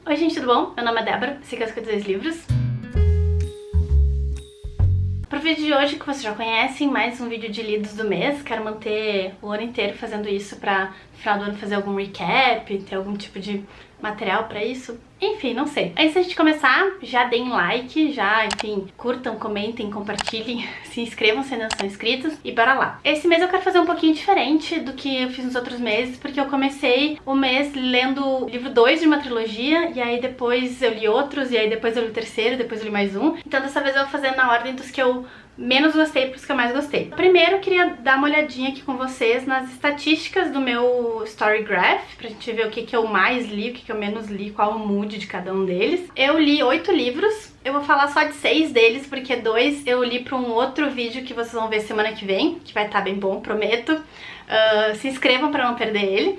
Oi gente, tudo bom? Meu nome é Débora, esse aqui é o 52 Livros. Pro vídeo de hoje, que vocês já conhecem, mais um vídeo de lidos do mês. Quero manter o ano inteiro fazendo isso pra no final do ano fazer algum recap, ter algum tipo de material pra isso. Enfim, não sei. Antes da gente começar, já deem like, enfim, curtam, comentem, compartilhem, se inscrevam se ainda não são inscritos e bora lá. Esse mês eu quero fazer um pouquinho diferente do que eu fiz nos outros meses, porque eu comecei o mês lendo o livro 2 de uma trilogia, e aí depois eu li outros, e aí depois eu li o terceiro, depois eu li mais um. Então dessa vez eu vou fazer na ordem dos que eu menos gostei pros que eu mais gostei. Primeiro eu queria dar uma olhadinha aqui com vocês nas estatísticas do meu Story Graph, pra gente ver o que eu mais li, o que eu menos li, qual o mood de cada um deles. Eu li 8 livros, eu vou falar só de 6 deles, porque 2 eu li pra um outro vídeo que vocês vão ver semana que vem, que vai estar bem bom, prometo. Se inscrevam pra não perder ele.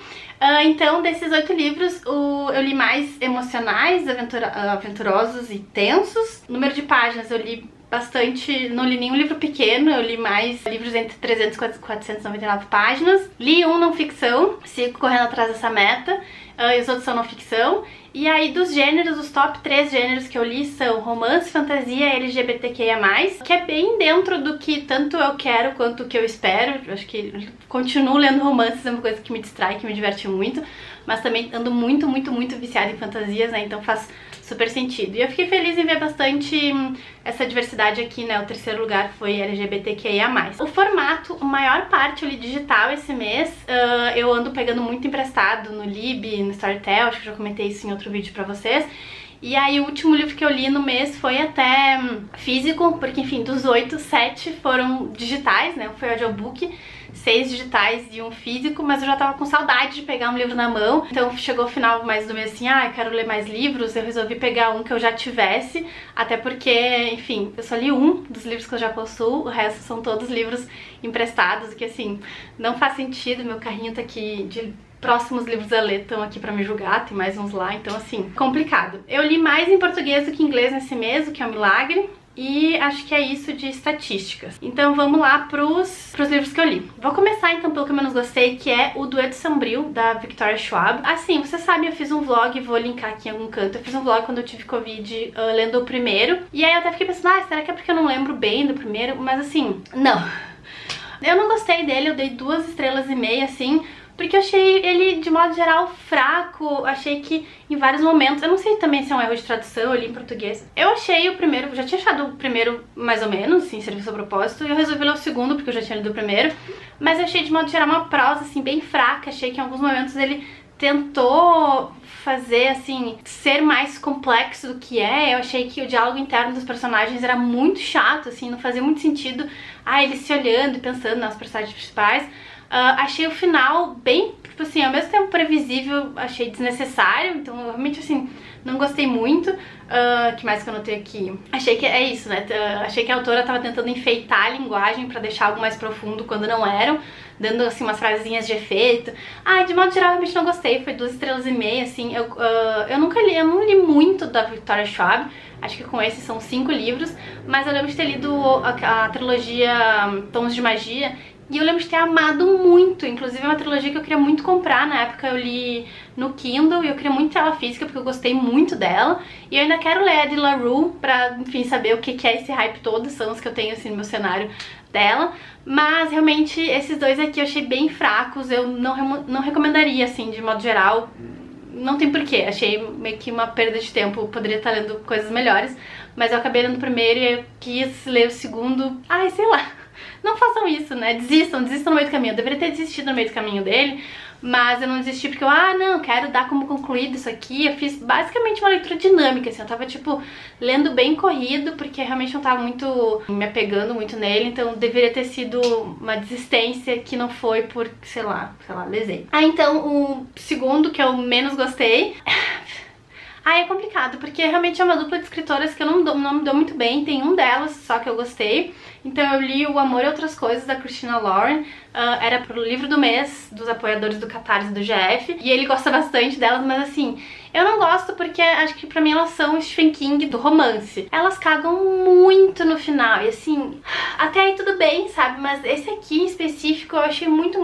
Então, desses 8 livros, eu li mais emocionais, aventurosos e tensos. Número de páginas eu li bastante, não li nenhum livro pequeno, eu li mais livros entre 300 e 499 páginas. Li um não ficção, sigo correndo atrás dessa meta, e os outros são não ficção. E aí dos gêneros, os top 3 gêneros que eu li são romance, fantasia, LGBTQIA+, que é bem dentro do que tanto eu quero quanto o que eu espero. Eu acho que continuo lendo romances, é uma coisa que me distrai, que me diverte muito, mas também ando muito viciada em fantasias, né, então faz super sentido. E eu fiquei feliz em ver bastante essa diversidade aqui, né, o terceiro lugar foi LGBTQIA+. O formato, a maior parte eu li digital esse mês, eu ando pegando muito emprestado no Lib, no Storytel, acho que já comentei isso em outro vídeo pra vocês. E aí o último livro que eu li no mês foi até físico, porque enfim, dos 8, 7 foram digitais, né, foi audiobook, 6 digitais e um físico, mas eu já tava com saudade de pegar um livro na mão, então chegou o final mais do mês assim, eu quero ler mais livros, eu resolvi pegar um que eu já tivesse, até porque, enfim, eu só li um dos livros que eu já possuo, o resto são todos livros emprestados, que assim, não faz sentido, meu carrinho tá aqui de próximos livros a ler estão aqui pra me julgar, tem mais uns lá, então assim, complicado. Eu li mais em português do que em inglês nesse mês, o que é um milagre. E acho que é isso de estatísticas. Então vamos lá pros livros que eu li. Vou começar então pelo que eu menos gostei, que é o Dueto Sombrio, da Victoria Schwab. Assim, você sabe, eu fiz um vlog, vou linkar aqui em algum canto. Eu fiz um vlog quando eu tive Covid lendo o primeiro. E aí eu até fiquei pensando, será que é porque eu não lembro bem do primeiro? Mas assim, não. Eu não gostei dele, eu dei 2,5 estrelas, assim, porque eu achei ele, de modo geral, fraco. Achei que em vários momentos, eu não sei também se é um erro de tradução, eu li em português. Eu achei o primeiro, já tinha achado o primeiro mais ou menos, sim, serviço a propósito, e eu resolvi ler o segundo, porque eu já tinha lido o primeiro. Mas eu achei, de modo geral, uma prosa, assim, bem fraca. Achei que em alguns momentos ele tentou fazer, assim, ser mais complexo do que é. Eu achei que o diálogo interno dos personagens era muito chato, assim, não fazia muito sentido. Eles se olhando e pensando nas personagens principais. Achei o final bem, tipo assim, ao mesmo tempo previsível, achei desnecessário, então eu realmente, assim, não gostei muito. Que mais que eu notei aqui? Achei que é isso, né? Achei que a autora tava tentando enfeitar a linguagem pra deixar algo mais profundo quando não eram, dando, assim, umas frasezinhas de efeito. De modo geral, realmente não gostei, foi 2,5 estrelas, assim. Eu não li muito da Victoria Schwab, acho que com esses são 5 livros, mas eu lembro de ter lido a trilogia Tons de Magia, e eu lembro de ter amado muito, inclusive é uma trilogia que eu queria muito comprar. Na época eu li no Kindle e eu queria muito ter ela física porque eu gostei muito dela. E eu ainda quero ler a de LaRue pra, enfim, saber o que é esse hype todo, são os que eu tenho assim no meu cenário dela. Mas realmente esses dois aqui eu achei bem fracos, eu não recomendaria assim, de modo geral. Não tem porquê, achei meio que uma perda de tempo, poderia estar lendo coisas melhores. Mas eu acabei lendo o primeiro e eu quis ler o segundo, sei lá. Não façam isso, né? Desistam no meio do caminho. Eu deveria ter desistido no meio do caminho dele, mas eu não desisti porque eu, não, quero dar como concluído isso aqui. Eu fiz basicamente uma leitura dinâmica, assim, eu tava, tipo, lendo bem corrido, porque realmente não tava muito me apegando muito nele, então deveria ter sido uma desistência que não foi por, sei lá, lesei. Então, o segundo, que eu menos gostei... é complicado, porque realmente é uma dupla de escritoras que eu não me dou muito bem. Tem um delas só que eu gostei. Então eu li O Amor e Outras Coisas, da Christina Lauren. Era pro livro do mês dos apoiadores do Catarse e do GF. E ele gosta bastante delas, mas assim, Eu não gosto porque acho que pra mim elas são o Stephen King do romance. Elas cagam muito no final e assim, até aí tudo bem, sabe? Mas esse aqui em específico eu achei muito,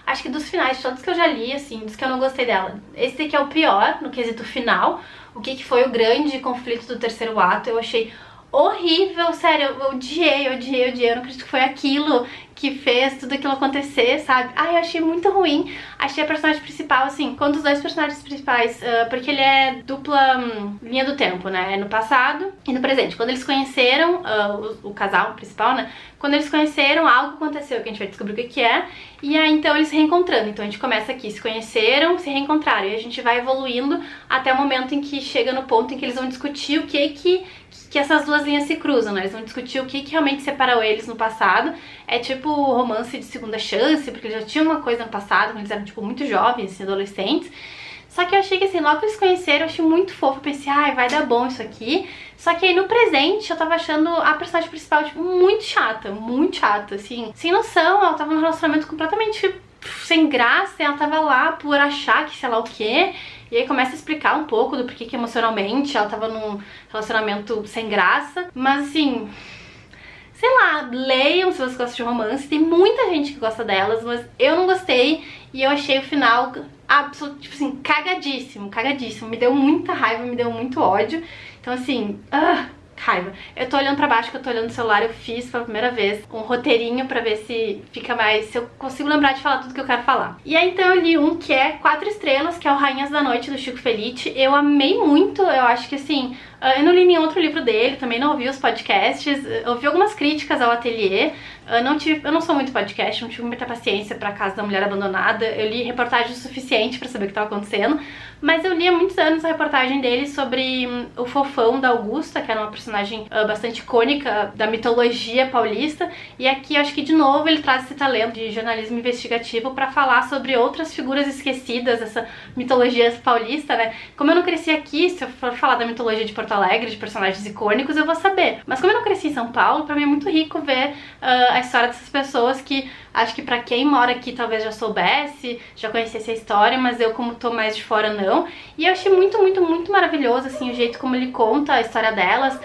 acho que dos finais, todos que eu já li, assim, dos que eu não gostei dela. Esse daqui é o pior no quesito final. O que foi o grande conflito do terceiro ato, eu achei horrível, sério, eu odiei, eu não acredito que foi aquilo que fez tudo aquilo acontecer, sabe? Ai, eu achei muito ruim. Achei a personagem principal, assim, quando os dois personagens principais, porque ele é dupla linha do tempo, né? É no passado e no presente. Quando eles conheceram, o casal principal, né? Quando eles conheceram, algo aconteceu que a gente vai descobrir o que é. E aí, então, eles se reencontrando. Então, a gente começa aqui, se conheceram, se reencontraram. E a gente vai evoluindo até o momento em que chega no ponto em que eles vão discutir o que essas duas linhas se cruzam, né? Eles vão discutir o que realmente separou eles no passado. É tipo romance de segunda chance, porque eles já tinham uma coisa no passado, quando eles eram, tipo, muito jovens, assim, adolescentes. Só que eu achei que, assim, logo que eles conheceram, eu achei muito fofo. Eu pensei, ai, vai dar bom isso aqui. Só que aí no presente, eu tava achando a personagem principal, tipo, muito chata, assim. Sem noção, ela tava num relacionamento completamente sem graça, e ela tava lá por achar que sei lá o quê. E aí começa a explicar um pouco do porquê que emocionalmente ela tava num relacionamento sem graça. Mas assim, sei lá, leiam se vocês gostam de romance. Tem muita gente que gosta delas, mas eu não gostei. E eu achei o final absolutamente, tipo assim, cagadíssimo. Me deu muita raiva, me deu muito ódio. Então assim, raiva. Eu tô olhando pra baixo, que eu tô olhando no celular, eu fiz pela primeira vez um roteirinho pra ver se fica mais, se eu consigo lembrar de falar tudo que eu quero falar. E aí então eu li um que é 4 estrelas, que é o Rainhas da Noite, do Chico Felitti. Eu amei muito, eu acho que assim, eu não li nenhum outro livro dele, também não ouvi os podcasts, ouvi algumas críticas ao ateliê. Eu não sou muito podcast, não tive muita paciência pra Casa da Mulher Abandonada. Eu li reportagem o suficiente pra saber o que tava acontecendo, mas eu li há muitos anos a reportagem dele sobre o fofão da Augusta, que era uma personagem bastante icônica da mitologia paulista, e aqui eu acho que de novo ele traz esse talento de jornalismo investigativo pra falar sobre outras figuras esquecidas dessa mitologia paulista, né? Como eu não cresci aqui, se eu for falar da mitologia de Porto Alegre, de personagens icônicos, eu vou saber. Mas como eu não cresci em São Paulo, pra mim é muito rico ver a história dessas pessoas que acho que pra quem mora aqui talvez já soubesse, já conhecesse a história, mas eu, como tô mais de fora, não. E eu achei muito maravilhoso, assim, o jeito como ele conta a história delas.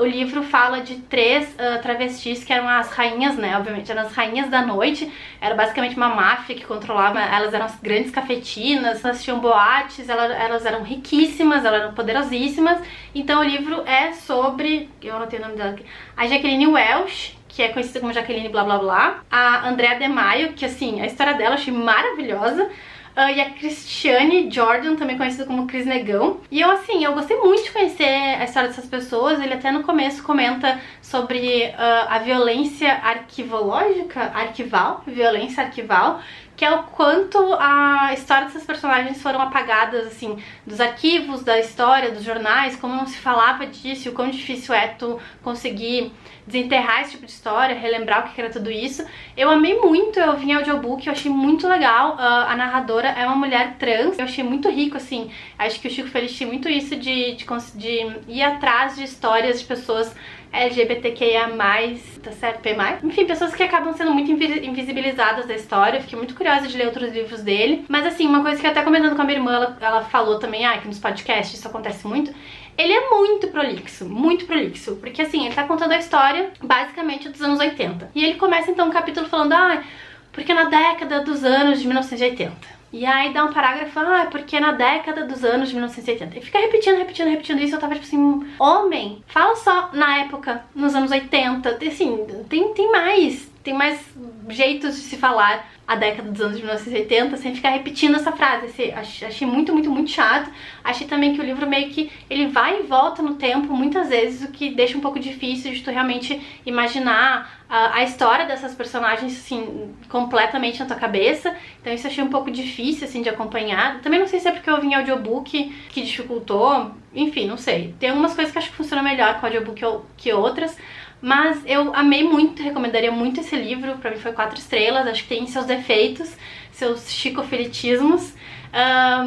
O livro fala de 3 travestis que eram as rainhas, né, obviamente, eram as rainhas da noite. Era basicamente uma máfia que controlava, elas eram as grandes cafetinas, elas tinham boates, elas eram riquíssimas, elas eram poderosíssimas. Então o livro é sobre, eu anotei o nome dela aqui, a Jacqueline Welch, que é conhecida como Jaqueline blá blá blá, a Andrea de Maio, que assim, a história dela eu achei maravilhosa, e a Cristiane Jordan, também conhecida como Cris Negão. E eu assim, eu gostei muito de conhecer a história dessas pessoas. Ele até no começo comenta sobre a violência violência arquival, que é o quanto a história dessas personagens foram apagadas, assim, dos arquivos, da história, dos jornais, como não se falava disso, e o quão difícil é tu conseguir desenterrar esse tipo de história, relembrar o que era tudo isso. Eu amei muito, eu vi em audiobook, eu achei muito legal. A narradora é uma mulher trans, eu achei muito rico, assim, acho que o Chico Felitti tinha muito isso de ir atrás de histórias de pessoas LGBTQIA+, tá certo? P+. Enfim, pessoas que acabam sendo muito invisibilizadas da história. Eu fiquei muito curiosa de ler outros livros dele. Mas assim, uma coisa que eu até comentando com a minha irmã, ela falou também, que nos podcasts isso acontece muito. Ele é muito prolixo, porque assim, ele tá contando a história basicamente dos anos 80. E ele começa então um capítulo falando, porque na década dos anos de 1980. E aí dá um parágrafo, porque na década dos anos de 1980. E fica repetindo isso. Eu tava tipo assim, homem, fala só na época, nos anos 80. Assim, tem mais jeitos de se falar a década dos anos de 1980 sem ficar repetindo essa frase. Achei muito chato. Achei também que o livro meio que ele vai e volta no tempo muitas vezes, o que deixa um pouco difícil de tu realmente imaginar a história dessas personagens, assim, completamente na tua cabeça. Então isso eu achei um pouco difícil, assim, de acompanhar. Também não sei se é porque eu ouvi em audiobook que dificultou. Enfim, não sei. Tem algumas coisas que eu acho que funcionam melhor com audiobook que outras. Mas eu amei muito, recomendaria muito esse livro. Pra mim foi 4 estrelas, acho que tem seus defeitos, seus chicofelitismos.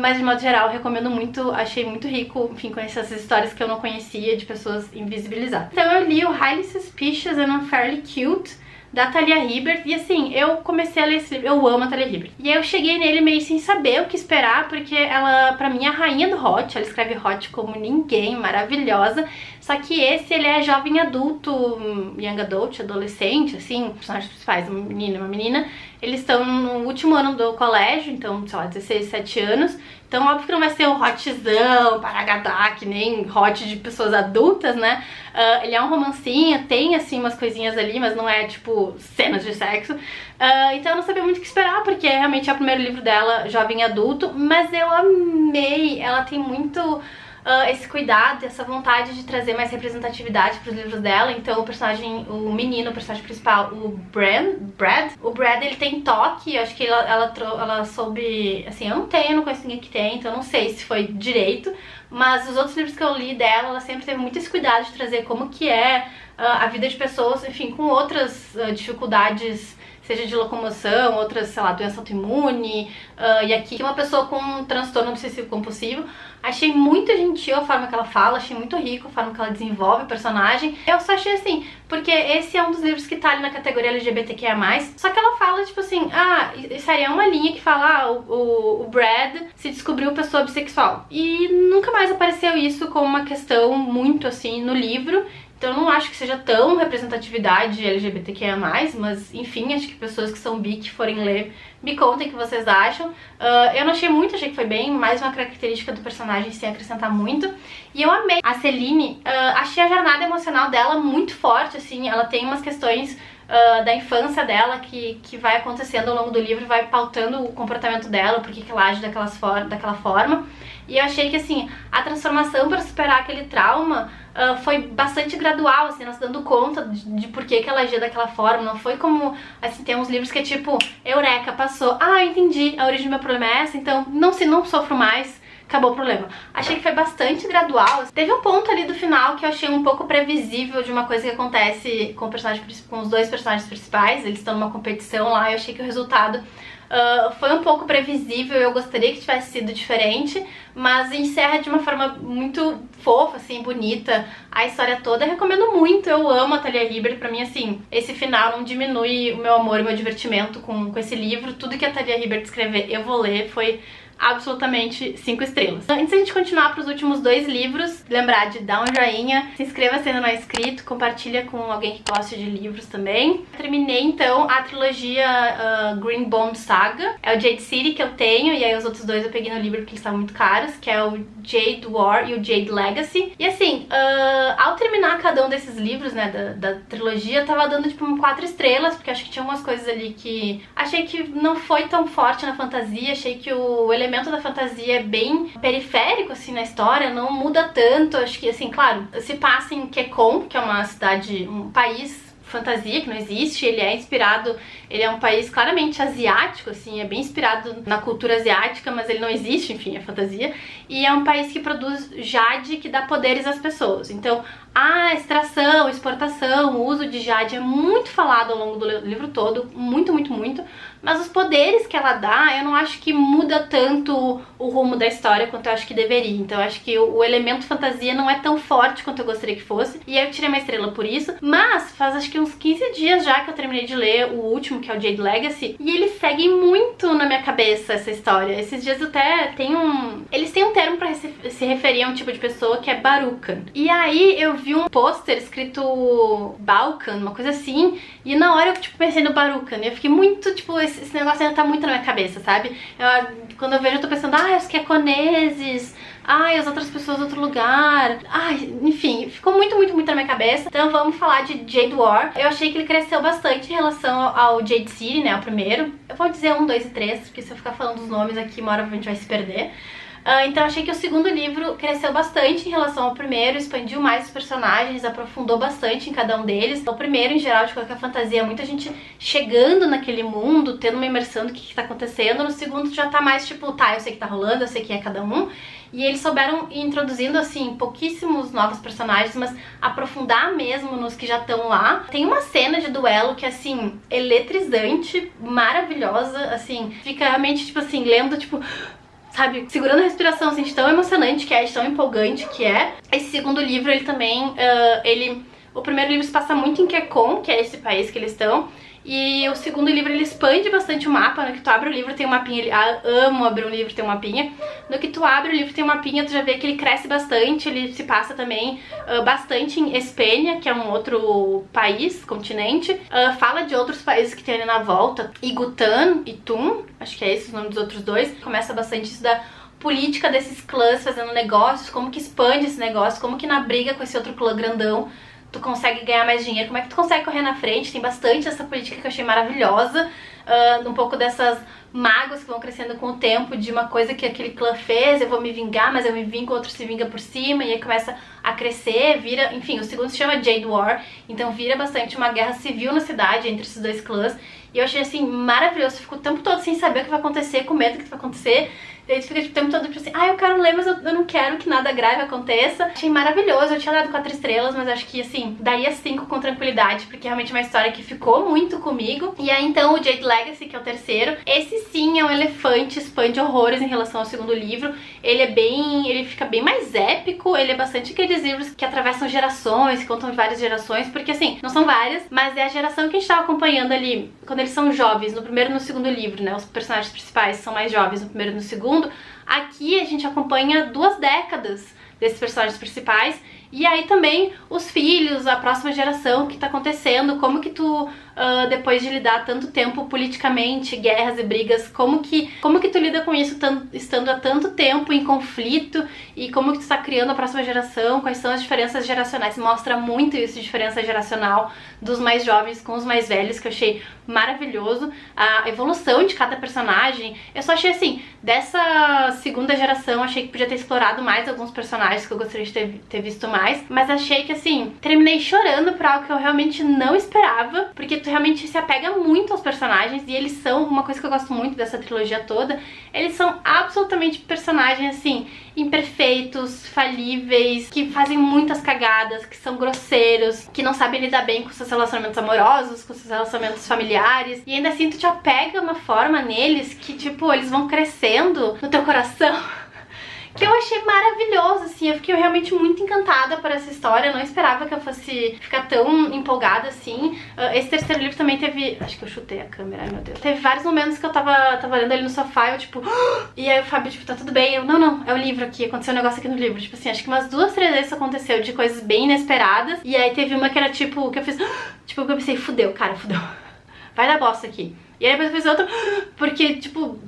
Mas de modo geral, recomendo muito, achei muito rico, enfim, conhecer essas histórias que eu não conhecia de pessoas invisibilizadas. Então eu li o Highly Suspicious and Unfairly Cute, da Talia Hibbert. E assim, eu comecei a ler esse livro, eu amo a Talia Hibbert. E aí eu cheguei nele meio sem saber o que esperar, porque ela, pra mim, é a rainha do hot. Ela escreve hot como ninguém, maravilhosa. Só que esse, ele é jovem adulto, young adult, adolescente, assim, personagens principais, uma menina e uma menina. Eles estão no último ano do colégio, então, sei lá, 16, 17 anos. Então, óbvio que não vai ser um hotzão, paragadá, que nem hot de pessoas adultas, né? Ele é um romancinho, tem, assim, umas coisinhas ali, mas não é, tipo, cenas de sexo. Então eu não sabia muito o que esperar, porque realmente é o primeiro livro dela, jovem adulto. Mas eu amei, ela tem muito... esse cuidado, essa vontade de trazer mais representatividade pros livros dela. Então o personagem, o menino, o personagem principal, o Brad, ele tem toque. Eu acho que ela soube, assim, eu não conheço ninguém que tem, então eu não sei se foi direito, mas os outros livros que eu li dela, ela sempre teve muito esse cuidado de trazer como que é a vida de pessoas, enfim, com outras dificuldades, seja de locomoção, outras, sei lá, doença autoimune, e aqui uma pessoa com um transtorno obsessivo compulsivo. Achei muito gentil a forma que ela fala, achei muito rico a forma que ela desenvolve o personagem. Eu só achei assim, porque esse é um dos livros que tá ali na categoria LGBTQIA+, só que ela fala, tipo assim, isso aí é uma linha que fala, o Brad se descobriu pessoa bissexual. E nunca mais apareceu isso como uma questão muito, assim, no livro. Então eu não acho que seja tão representatividade LGBTQIA+, mas enfim, acho que pessoas que são bi, que forem ler, me contem o que vocês acham. Eu não achei muito, achei que foi bem, mais uma característica do personagem sem acrescentar muito. E eu amei a Celine, achei a jornada emocional dela muito forte, assim, ela tem umas questões da infância dela que vai acontecendo ao longo do livro, vai pautando o comportamento dela, porque que ela age daquela forma. E eu achei que, assim, a transformação para superar aquele trauma foi bastante gradual, assim, ela se dando conta de por que ela agia daquela forma. Não foi como, assim, tem uns livros que é tipo, eureka, passou, entendi, a origem do meu problema é essa, então não sofro mais, acabou o problema. Achei que foi bastante gradual. Teve um ponto ali do final que eu achei um pouco previsível de uma coisa que acontece com os dois personagens principais. Eles estão numa competição lá e eu achei que o resultado foi um pouco previsível. Eu gostaria que tivesse sido diferente, mas encerra de uma forma muito fofa, assim, bonita a história toda. Eu recomendo muito, eu amo a Talia Hibbert. Pra mim, assim, esse final não diminui o meu amor e o meu divertimento com esse livro. Tudo que a Talia Hibbert escrever eu vou ler, foi absolutamente 5 estrelas. Antes de a gente continuar para os últimos 2 livros, lembrar de dar um joinha, se inscreva se ainda não é inscrito, compartilha com alguém que gosta de livros também. Terminei então a trilogia Green Bond Saga, é o Jade City que eu tenho, e aí os outros 2 eu peguei no livro porque eles estavam muito caros, que é o Jade War e o Jade Legacy. E assim, ao terminar cada um desses livros, né, da trilogia, eu tava dando tipo 4 estrelas, porque acho que tinha umas coisas ali que achei que não foi tão forte na fantasia, achei que o elemento da fantasia é bem periférico, assim, na história, não muda tanto. Acho que, assim, claro, se passa em Kekon, que é uma cidade, um país fantasia que não existe. Ele é inspirado, ele é um país claramente asiático, assim, é bem inspirado na cultura asiática, mas ele não existe, enfim, é fantasia. E é um país que produz jade que dá poderes às pessoas. Então, a extração, exportação, o uso de jade é muito falado ao longo do livro todo, muito, muito, muito. Mas os poderes que ela dá, eu não acho que muda tanto o rumo da história quanto eu acho que deveria. Então eu acho que o elemento fantasia não é tão forte quanto eu gostaria que fosse. E aí eu tirei uma estrela por isso. Mas faz acho que uns 15 dias já que eu terminei de ler o último, que é o Jade Legacy. E ele segue muito na minha cabeça essa história. Esses dias eu até tenho eles têm um termo pra se referir a um tipo de pessoa que é Barucan. E aí eu vi um pôster escrito Balkan, uma coisa assim. E na hora eu tipo, pensei no Barucan. E eu fiquei muito, tipo, esse negócio ainda tá muito na minha cabeça, sabe? Quando eu vejo eu tô pensando, os queconeses, as outras pessoas do outro lugar. Enfim, ficou muito, muito, muito na minha cabeça. Então vamos falar de Jade War. Eu achei que ele cresceu bastante em relação ao Jade City, né, o primeiro. Eu vou dizer 1, 2 e 3, porque se eu ficar falando dos nomes aqui, uma hora a gente vai se perder. Então eu achei que o segundo livro cresceu bastante em relação ao primeiro, expandiu mais os personagens, aprofundou bastante em cada um deles. O primeiro, em geral, de qualquer fantasia, muita gente chegando naquele mundo, tendo uma imersão do que tá acontecendo. No segundo já tá mais tipo, eu sei que tá rolando, eu sei quem é cada um. E eles souberam ir introduzindo, assim, pouquíssimos novos personagens, mas aprofundar mesmo nos que já estão lá. Tem uma cena de duelo que é, assim, eletrizante, maravilhosa, assim, fica realmente, tipo assim, lendo, tipo... sabe, segurando a respiração, assim, de tão emocionante que é, de tão empolgante que é. Esse segundo livro, ele também, ele O primeiro livro se passa muito em Kekon, que é esse país que eles estão, e o segundo livro ele expande bastante o mapa. No que tu abre o livro tem um mapinha, amo abrir um livro tem um mapinha. No que tu abre o livro tem um mapinha, tu já vê que ele cresce bastante, ele se passa também bastante em Espanha, que é um outro país, continente. Fala de outros países que tem ali na volta, Igutan e Tum, acho que é esse o nome dos outros dois. Começa bastante isso da política desses clãs fazendo negócios, como que expande esse negócio, como que na briga com esse outro clã grandão tu consegue ganhar mais dinheiro, como é que tu consegue correr na frente. Tem bastante essa política que eu achei maravilhosa, um pouco dessas mágoas que vão crescendo com o tempo, de uma coisa que aquele clã fez, eu vou me vingar, mas eu me vingo, o outro se vinga por cima, e aí começa a crescer, vira, enfim, o segundo se chama Jade War, então vira bastante uma guerra civil na cidade entre esses dois clãs, e eu achei assim maravilhoso. Fico o tempo todo sem saber o que vai acontecer, com medo do que vai acontecer. Daí tu fica tipo, o tempo todo tipo assim, eu quero ler, mas eu não quero que nada grave aconteça. Achei maravilhoso, eu tinha dado 4 estrelas, mas acho que assim, daria 5 com tranquilidade, porque realmente é uma história que ficou muito comigo. E aí então o Jade Legacy, que é o terceiro, esse sim é um elefante, expande horrores em relação ao segundo livro. Ele fica bem mais épico, ele é bastante aqueles livros que atravessam gerações, que contam várias gerações, porque assim, não são várias, mas é a geração que a gente tava acompanhando ali, quando eles são jovens, no primeiro e no segundo livro, né? Os personagens principais são mais jovens no primeiro e no segundo. Aqui a gente acompanha 2 décadas desses personagens principais, e aí também os filhos, a próxima geração, o que tá acontecendo, como que tu, depois de lidar tanto tempo politicamente, guerras e brigas, como que tu lida com isso estando há tanto tempo em conflito, e como que tu tá criando a próxima geração, quais são as diferenças geracionais. Mostra muito isso, de diferença geracional dos mais jovens com os mais velhos, que eu achei maravilhoso. A evolução de cada personagem, eu só achei assim, dessa segunda geração, achei que podia ter explorado mais alguns personagens que eu gostaria de ter visto mais, mas achei que assim, terminei chorando por algo que eu realmente não esperava, porque tu realmente se apega muito aos personagens, e eles são, uma coisa que eu gosto muito dessa trilogia toda, eles são absolutamente personagens assim, imperfeitos, falíveis, que fazem muitas cagadas, que são grosseiros, que não sabem lidar bem com seus relacionamentos amorosos, com seus relacionamentos familiares, e ainda assim tu te apega uma forma neles que tipo, eles vão crescendo no teu coração, que eu achei maravilhoso, assim. Eu fiquei realmente muito encantada por essa história, eu não esperava que eu fosse ficar tão empolgada assim. Esse terceiro livro também teve... Acho que eu chutei a câmera, ai meu Deus. Teve vários momentos que eu tava lendo ali no sofá, eu tipo... E aí o Fábio, tipo, tá tudo bem? Eu, não, é o livro aqui, aconteceu um negócio aqui no livro. Tipo assim, acho que umas 2, 3 vezes isso aconteceu, de coisas bem inesperadas. E aí teve uma que era tipo, que eu fiz... Tipo, que eu pensei, fudeu, cara, fudeu. Vai dar bosta aqui. E aí depois eu fiz outra, porque, tipo...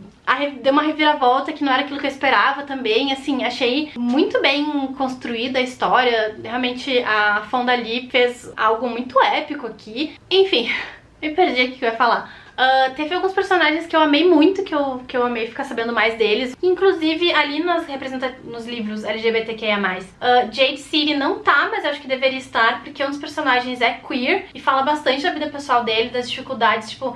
deu uma reviravolta que não era aquilo que eu esperava também, assim, achei muito bem construída a história, realmente a Fonda Lee fez algo muito épico aqui. Enfim, me perdi aqui o que eu ia falar. Teve alguns personagens que eu amei muito, que eu amei ficar sabendo mais deles. Inclusive, ali nos livros LGBTQIA+. Jade City não tá, mas eu acho que deveria estar, porque um dos personagens é queer e fala bastante da vida pessoal dele, das dificuldades, tipo...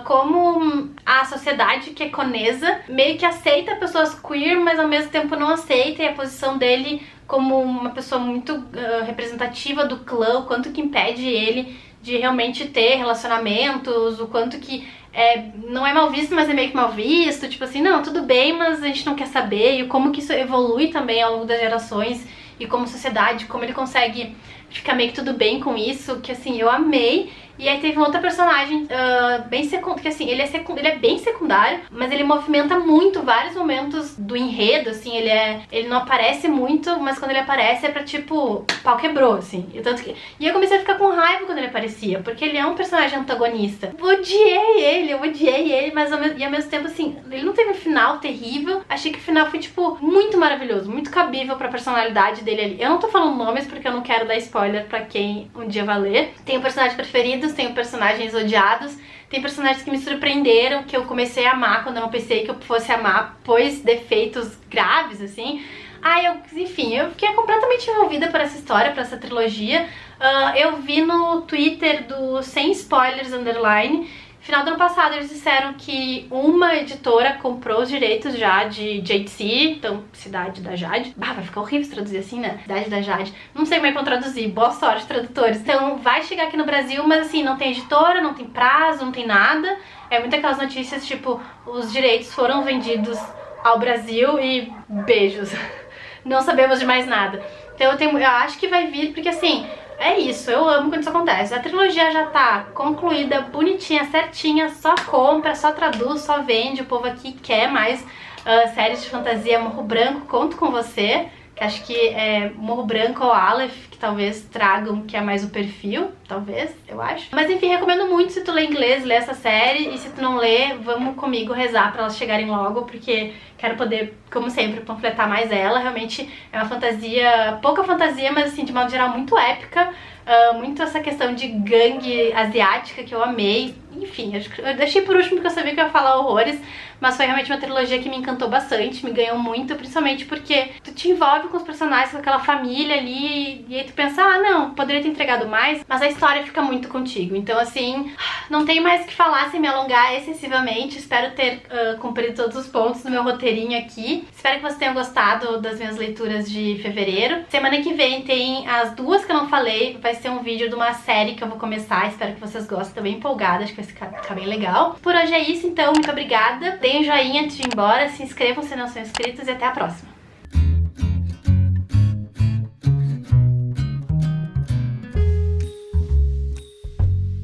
como a sociedade queconesa meio que aceita pessoas queer, mas ao mesmo tempo não aceita, e a posição dele como uma pessoa muito representativa do clã, o quanto que impede ele de realmente ter relacionamentos, o quanto que não é mal visto, mas é meio que mal visto, tipo assim, não, tudo bem, mas a gente não quer saber, e como que isso evolui também ao longo das gerações, e como sociedade, como ele consegue ficar meio que tudo bem com isso, que assim, eu amei. E aí teve um outro personagem bem secundário, que assim, ele é bem secundário, mas ele movimenta muito vários momentos do enredo, assim, ele não aparece muito, mas quando ele aparece é pra tipo, pau quebrou, assim. E eu comecei a ficar com raiva quando ele aparecia, porque ele é um personagem antagonista. Eu odiei ele, mas ao mesmo tempo, assim, ele não teve um final terrível, achei que o final foi, tipo, muito maravilhoso, muito cabível pra personalidade dele ali. Eu não tô falando nomes porque eu não quero dar spoiler pra quem um dia vai ler. Tem um personagem preferido, tenho personagens odiados, tem personagens que me surpreenderam, que eu comecei a amar quando eu não pensei que eu fosse amar, pois defeitos graves, assim. Enfim, eu fiquei completamente envolvida por essa história, por essa trilogia. Eu vi no Twitter do Sem Spoilers Underline, final do ano passado eles disseram que uma editora comprou os direitos já de Jade City, então Cidade da Jade. Vai ficar horrível se traduzir assim, né? Cidade da Jade. Não sei como é que vão traduzir, boa sorte, tradutores. Então vai chegar aqui no Brasil, mas assim, não tem editora, não tem prazo, não tem nada. É muito aquelas notícias, tipo, os direitos foram vendidos ao Brasil e beijos. Não sabemos de mais nada. Então eu acho que vai vir, porque assim, É isso, eu amo quando isso acontece. A trilogia já tá concluída, bonitinha, certinha, só compra, só traduz, só vende. O povo aqui quer mais séries de fantasia. Morro Branco, conto com você, que acho que é Morro Branco ou Aleph, que talvez tragam, que é mais o perfil, talvez, eu acho. Mas enfim, recomendo muito, se tu lê inglês, ler essa série, e se tu não lê, vamos comigo rezar pra elas chegarem logo, porque quero poder, como sempre, panfletar mais ela. Realmente é uma fantasia, pouca fantasia, mas assim, de modo geral, muito épica. Muito essa questão de gangue asiática que eu amei. Enfim, eu deixei por último porque eu sabia que eu ia falar horrores, mas foi realmente uma trilogia que me encantou bastante, me ganhou muito, principalmente porque tu te envolve com os personagens, com aquela família ali, e aí tu pensa, ah não, poderia ter entregado mais, mas a história fica muito contigo. Então assim, não tenho mais o que falar sem me alongar excessivamente. Espero ter cumprido todos os pontos do meu roteirinho aqui. Espero que vocês tenham gostado das minhas leituras de fevereiro. Semana que vem tem as duas que eu não falei, vai ser um vídeo de uma série que eu vou começar, espero que vocês gostem, tô bem empolgada, acho que vai ficar bem legal. Por hoje é isso então, muito obrigada, deem um joinha antes de ir embora, se inscrevam se não são inscritos e até a próxima.